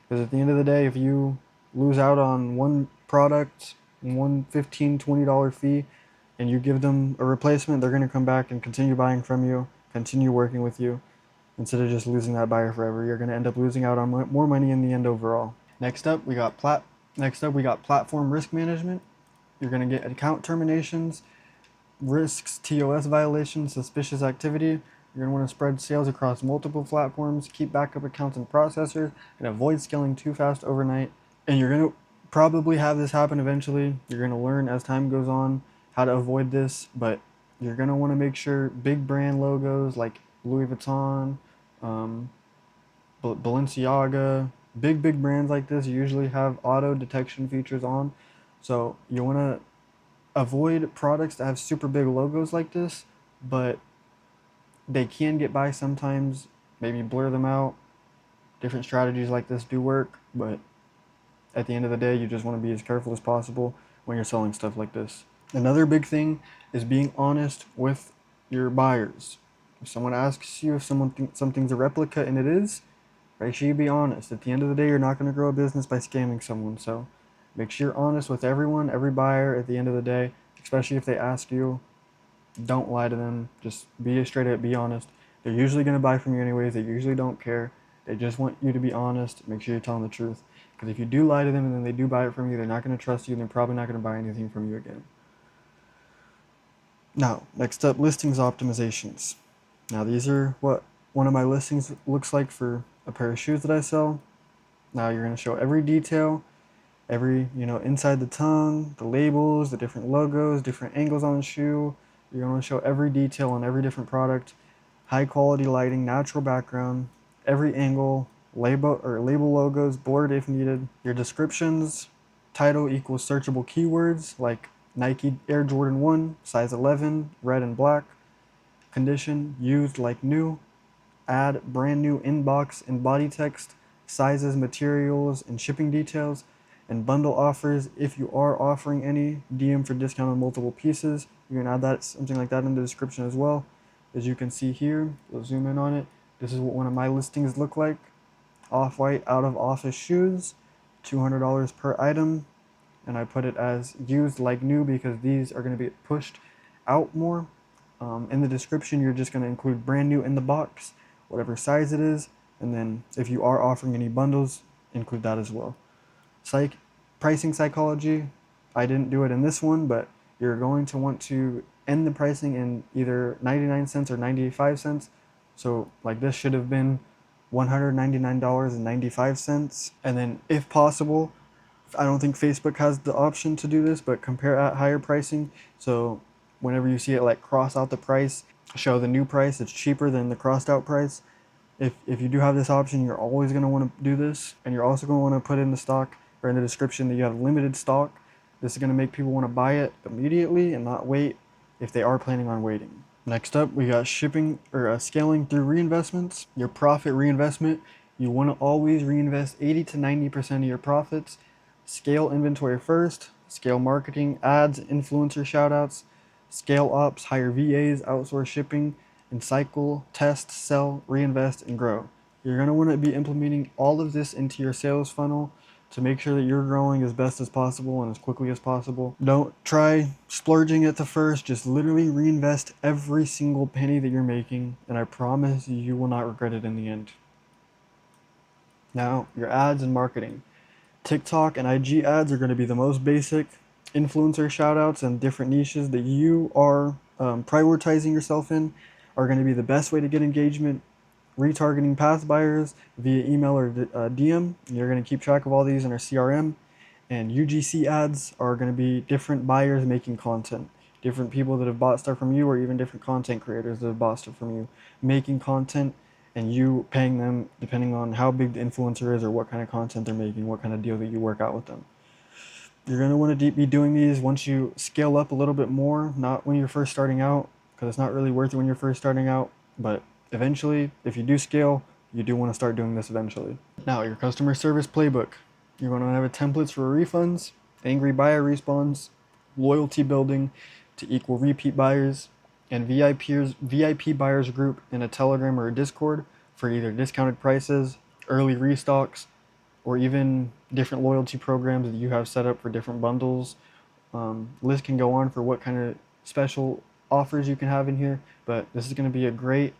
Because at the end of the day, if you lose out on one product, one $15-$20 fee, and you give them a replacement, they're going to come back and continue buying from you, continue working with you. Instead of just losing that buyer forever, you're going to end up losing out on more money in the end overall. Next up we got platform risk management. You're going to get account terminations, risks, TOS violations, suspicious activity. You're going to want to spread sales across multiple platforms, keep backup accounts and processors, and avoid scaling too fast overnight. And you're going to probably have this happen eventually. You're going to learn as time goes on how to avoid this, but you're going to want to make sure big brand logos like Louis Vuitton, Balenciaga, big brands like this usually have auto detection features on. So you want to avoid products that have super big logos like this, but they can get by sometimes. Maybe blur them out. Different strategies like this do work, but at the end of the day, you just want to be as careful as possible when you're selling stuff like this. Another big thing is being honest with your buyers. If someone asks you if something's a replica and it is, make sure you be honest. At the end of the day, you're not going to grow a business by scamming someone. So make sure you're honest with everyone, every buyer at the end of the day, especially if they ask you. Don't lie to them. Just be straight up, be honest. They're usually going to buy from you anyways. They usually don't care. They just want you to be honest. Make sure you're telling the truth. Because if you do lie to them and then they do buy it from you, they're not going to trust you and they're probably not going to buy anything from you again. Now, next up, listings optimizations. Now, these are what one of my listings looks like for a pair of shoes that I sell. Now, you're going to show every detail, every, inside the tongue, the labels, the different logos, different angles on the shoe. You're going to show every detail on every different product, high quality lighting, natural background, every angle, label logos, blurred if needed. Your descriptions, title equals searchable keywords like Nike Air Jordan 1, size 11, red and black. condition, used like new, add brand new inbox and body text, sizes, materials, and shipping details, and bundle offers. If you are offering any, DM for discount on multiple pieces. You can add that, something like that, in the description as well. As you can see here, we'll zoom in on it. This is what one of my listings look like. Off-white out of office shoes, $200 per item, and I put it as used like new because these are going to be pushed out more. In the description, you're just going to include brand new in the box, whatever size it is, and then if you are offering any bundles, include that as well. Psych Pricing psychology, I didn't do it in this one, but you're going to want to end the pricing in either 99 cents or 95 cents. So like this should have been $199.95. And then if possible, I don't think Facebook has the option to do this, but compare at higher pricing. So whenever you see it like cross out the price, show the new price, it's cheaper than the crossed out price. If you do have this option, you're always going to want to do this. And you're also going to want to put in the stock or in the description that you have limited stock. This is going to make people want to buy it immediately and not wait if they are planning on waiting. Next up, we got shipping or scaling through reinvestments. Your profit reinvestment, you want to always reinvest 80 to 90% of your profits. Scale inventory first, scale marketing, ads, influencer shoutouts, scale ops, hire VAs, outsource shipping, and cycle, test, sell, reinvest, and grow. You're going to want to be implementing all of this into your sales funnel to make sure that you're growing as best as possible and as quickly as possible. Don't try splurging at the first, just literally reinvest every single penny that you're making, and I promise you will not regret it in the end. Now, your ads and marketing. TikTok and IG ads are going to be the most basic. Influencer shoutouts and different niches that you are prioritizing yourself in are going to be the best way to get engagement. Retargeting past buyers via email or DM. You're going to keep track of all these in our CRM. And UGC ads are going to be different buyers making content. Different people that have bought stuff from you, or even different content creators that have bought stuff from you, making content and you paying them depending on how big the influencer is or what kind of content they're making, what kind of deal that you work out with them. You're going to want to be doing these once you scale up a little bit more, not when you're first starting out, because it's not really worth it when you're first starting out. But eventually, if you do scale, you do want to start doing this eventually. Now, your customer service playbook. You're going to have templates for refunds, angry buyer respawns, loyalty building to equal repeat buyers, and VIP buyers group in a Telegram or a Discord for either discounted prices, early restocks, or even different loyalty programs that you have set up for different bundles. List can go on for what kind of special offers you can have in here, but this is going to be a great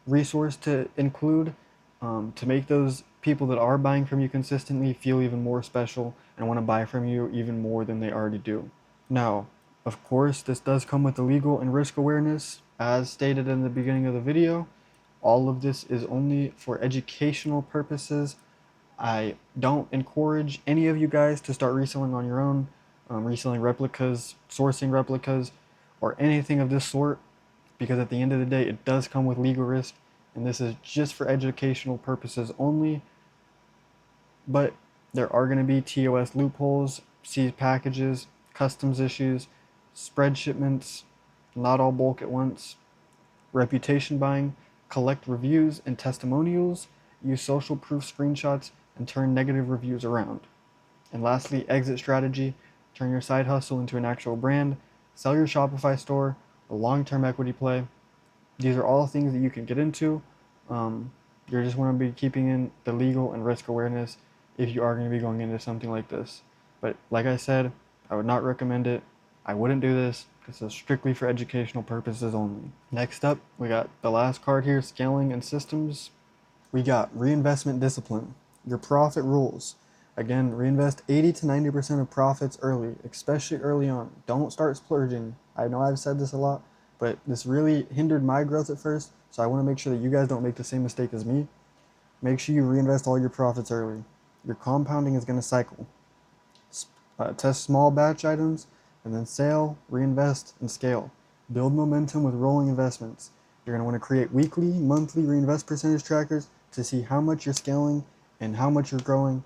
resource to include to make those people that are buying from you consistently feel even more special and want to buy from you even more than they already do. Now, of course, this does come with the legal and risk awareness. As stated in the beginning of the video, all of this is only for educational purposes. I don't encourage any of you guys to start reselling on your own, reselling replicas, sourcing replicas, or anything of this sort, because at the end of the day, it does come with legal risk, and this is just for educational purposes only. But there are going to be TOS loopholes, seized packages, customs issues, spread shipments, not all bulk at once, reputation buying, collect reviews and testimonials, use social proof screenshots, and turn negative reviews around. And lastly, exit strategy, turn your side hustle into an actual brand, sell your Shopify store, a long-term equity play. These are all things that you can get into. You just want to be keeping in the legal and risk awareness if you are going to be going into something like this. But like I said, I would not recommend it. I wouldn't do this. This is strictly for educational purposes only. Next up, we got the last card here, scaling and systems. We got reinvestment discipline, your profit rules. Again, reinvest 80 to 90% of profits early, especially early on. Don't start splurging. I know I've said this a lot, but this really hindered my growth at first, so I want to make sure that you guys don't make the same mistake as me. Make sure you reinvest all your profits early. Your compounding is going to cycle. Test small batch items, and then sell, reinvest, and scale. Build momentum with rolling investments. You're going to want to create weekly, monthly reinvest percentage trackers to see how much you're scaling and how much you're growing,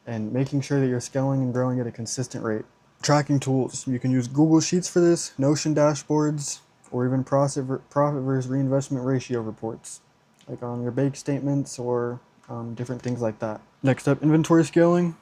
and making sure that you're scaling and growing at a consistent rate. Tracking tools. You can use Google Sheets for this, Notion dashboards, or even profit versus reinvestment ratio reports, like on your bank statements or different things like that. Next up, inventory scaling.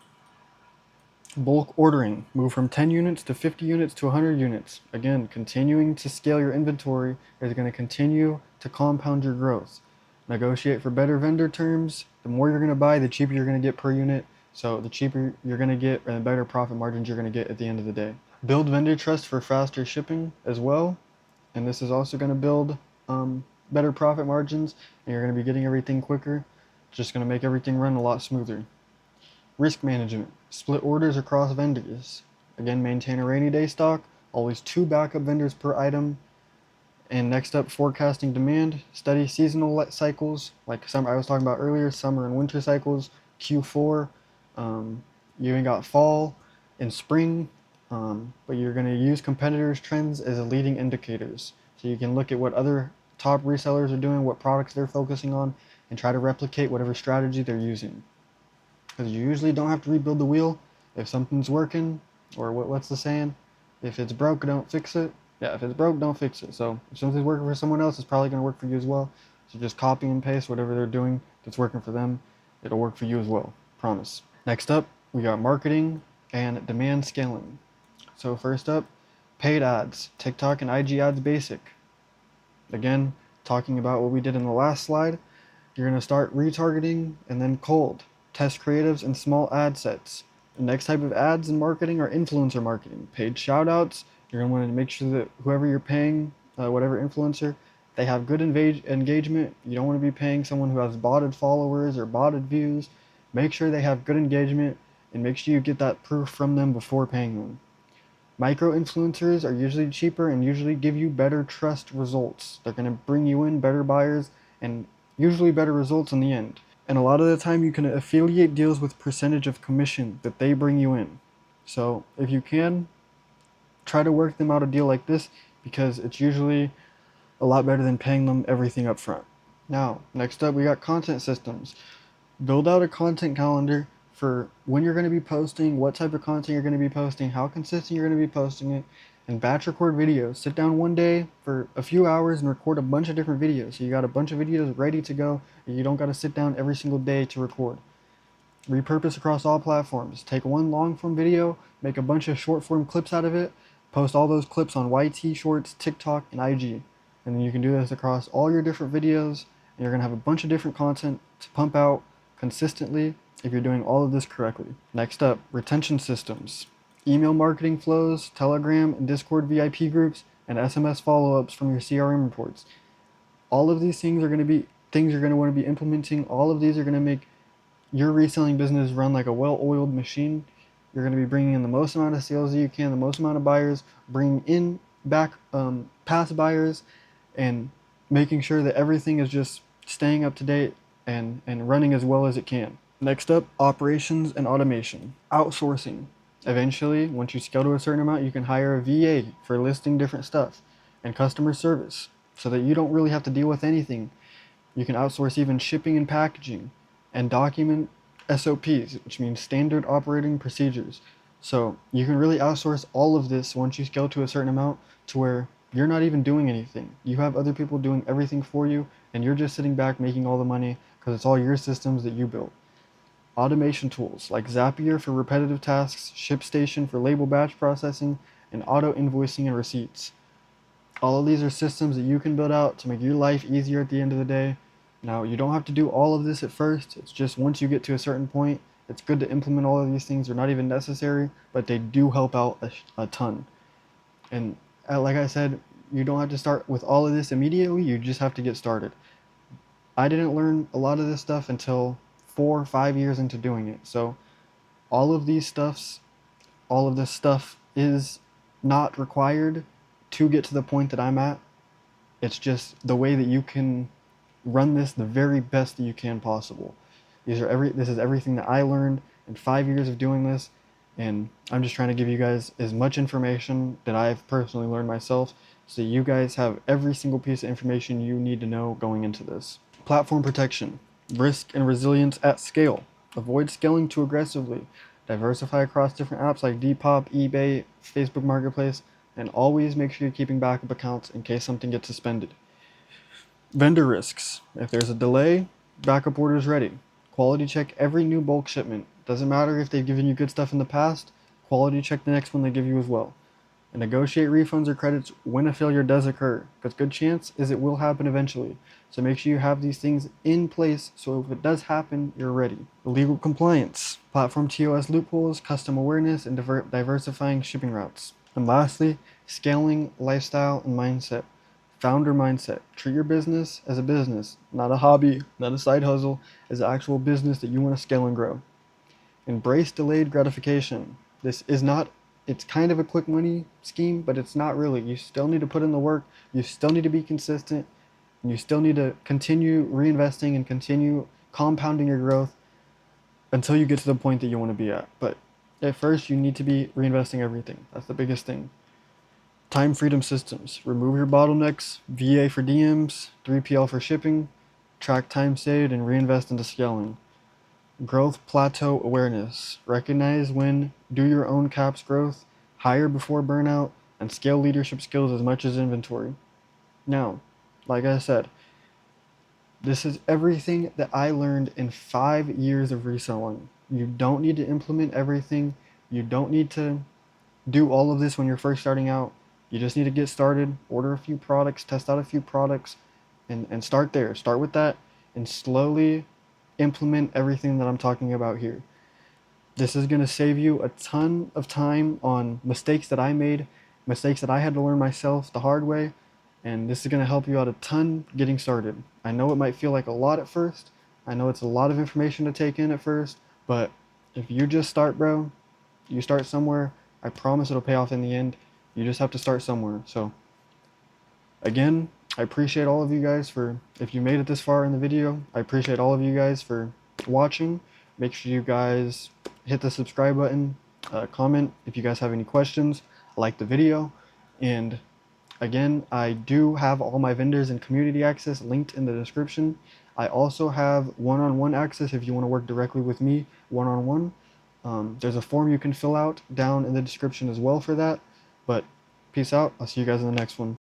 Bulk ordering. Move from 10 units to 50 units to 100 units. Again, continuing to scale your inventory is going to continue to compound your growth. Negotiate for better vendor terms. The more you're going to buy, the cheaper you're going to get per unit. So the cheaper you're going to get and the better profit margins you're going to get at the end of the day. Build vendor trust for faster shipping as well. And this is also going to build better profit margins, and you're going to be getting everything quicker. It's just going to make everything run a lot smoother. Risk management. Split orders across vendors. Again, maintain a rainy day stock. Always 2 backup vendors per item. And next up, forecasting demand. Study seasonal cycles, like summer I was talking about earlier, summer and winter cycles. Q4. You even got fall and spring. But you're going to use competitors' trends as leading indicators. So you can look at what other top resellers are doing, what products they're focusing on, and try to replicate whatever strategy they're using, because you usually don't have to rebuild the wheel if something's working, or what's the saying? If it's broke, don't fix it. Yeah, if it's broke, don't fix it. So if something's working for someone else, it's probably going to work for you as well. So just copy and paste whatever they're doing that's working for them. It'll work for you as well. Promise. Next up, we got marketing and demand scaling. So first up, paid ads, TikTok and IG ads basic. Again, talking about what we did in the last slide, you're going to start retargeting and then cold. Test creatives and small ad sets. The next type of ads and marketing are influencer marketing. Paid shoutouts. You're going to want to make sure that whoever you're paying, whatever influencer, they have good engagement. You don't want to be paying someone who has botted followers or botted views. Make sure they have good engagement and make sure you get that proof from them before paying them. Micro influencers are usually cheaper and usually give you better trust results. They're going to bring you in better buyers and usually better results in the end. And a lot of the time you can affiliate deals with percentage of commission that they bring you in. So if you can, try to work them out a deal like this, because it's usually a lot better than paying them everything up front. Now, next up we got content systems. Build out a content calendar for when you're going to be posting, what type of content you're going to be posting, how consistent you're going to be posting it, and batch record videos. Sit down one day for a few hours and record a bunch of different videos. So you got a bunch of videos ready to go, and you don't got to sit down every single day to record. Repurpose across all platforms. Take one long form video, make a bunch of short form clips out of it, post all those clips on YT Shorts, TikTok, and IG. And then you can do this across all your different videos, and you're going to have a bunch of different content to pump out consistently if you're doing all of this correctly. Next up, retention systems. Email marketing flows, Telegram and Discord VIP groups, and SMS follow-ups from your CRM reports. All of these things are going to be things you're going to want to be implementing. All of these are going to make your reselling business run like a well-oiled machine. You're going to be bringing in the most amount of sales that you can, the most amount of buyers, bringing in back past buyers, and making sure that everything is just staying up to date and running as well as it can. Next up, operations and automation. Outsourcing. Eventually, once you scale to a certain amount, you can hire a VA for listing different stuff, and customer service, so that you don't really have to deal with anything. You can outsource even shipping and packaging, and document SOPs, which means standard operating procedures. So you can really outsource all of this once you scale to a certain amount, to where you're not even doing anything. You have other people doing everything for you, and you're just sitting back making all the money because it's all your systems that you built. Automation tools like Zapier for repetitive tasks, ShipStation for label batch processing, and auto invoicing and receipts. All of these are systems that you can build out to make your life easier at the end of the day. Now, you don't have to do all of this at first. It's just once you get to a certain point, it's good to implement all of these things. They're not even necessary, but they do help out a ton. And like I said, you don't have to start with all of this immediately. You just have to get started. I didn't learn a lot of this stuff until 4 or 5 years into doing it. So all of these stuffs, all of this stuff is not required to get to the point that I'm at. It's just the way that you can run this the very best that you can possible. This is everything that I learned in 5 years of doing this, and I'm just trying to give you guys as much information that I've personally learned myself, so you guys have every single piece of information you need to know going into this. Platform protection, risk and resilience at scale. Avoid scaling too aggressively. Diversify across different apps like Depop, eBay, Facebook Marketplace. And always make sure you're keeping backup accounts in case something gets suspended. Vendor risks. If there's a delay, backup orders ready. Quality check every new bulk shipment. Doesn't matter if they've given you good stuff in the past, quality check the next one they give you as well. And negotiate refunds or credits when a failure does occur, because good chance is it will happen eventually. So make sure you have these things in place so if it does happen, you're ready. Legal compliance, platform TOS loopholes, custom awareness, and diversifying shipping routes. And lastly, scaling lifestyle and mindset. Founder mindset. Treat your business as a business, not a hobby, not a side hustle, as an actual business that you want to scale and grow. Embrace delayed gratification. This is not, it's kind of a quick money scheme, but it's not really. You still need to put in the work, you still need to be consistent, and you still need to continue reinvesting and continue compounding your growth until you get to the point that you want to be at. But at first, you need to be reinvesting everything. That's the biggest thing. Time freedom systems. Remove your bottlenecks, VA for DMs, 3PL for shipping, track time saved, and reinvest into scaling. Growth plateau awareness. Recognize when do your own caps growth, hire before burnout, and scale leadership skills as much as inventory. Now, like I said, this is everything that I learned in 5 years of reselling. You don't need to implement everything. You don't need to do all of this when you're first starting out. You just need to get started, order a few products, test out a few products, and start there. Start with that and slowly implement everything that I'm talking about here. This is going to save you a ton of time on mistakes that I made, mistakes that I had to learn myself the hard way, and this is going to help you out a ton getting started. I know it might feel like a lot at first. I know it's a lot of information to take in at first, but if you just start, bro, you start somewhere, I promise it'll pay off in the end. You just have to start somewhere. So, again, I appreciate all of you guys for, if you made it this far in the video, I appreciate all of you guys for watching. Make sure you guys hit the subscribe button, comment if you guys have any questions, like the video, and again, I do have all my vendors and community access linked in the description. I also have one-on-one access if you want to work directly with me one-on-one. There's a form you can fill out down in the description as well for that. But peace out. I'll see you guys in the next one.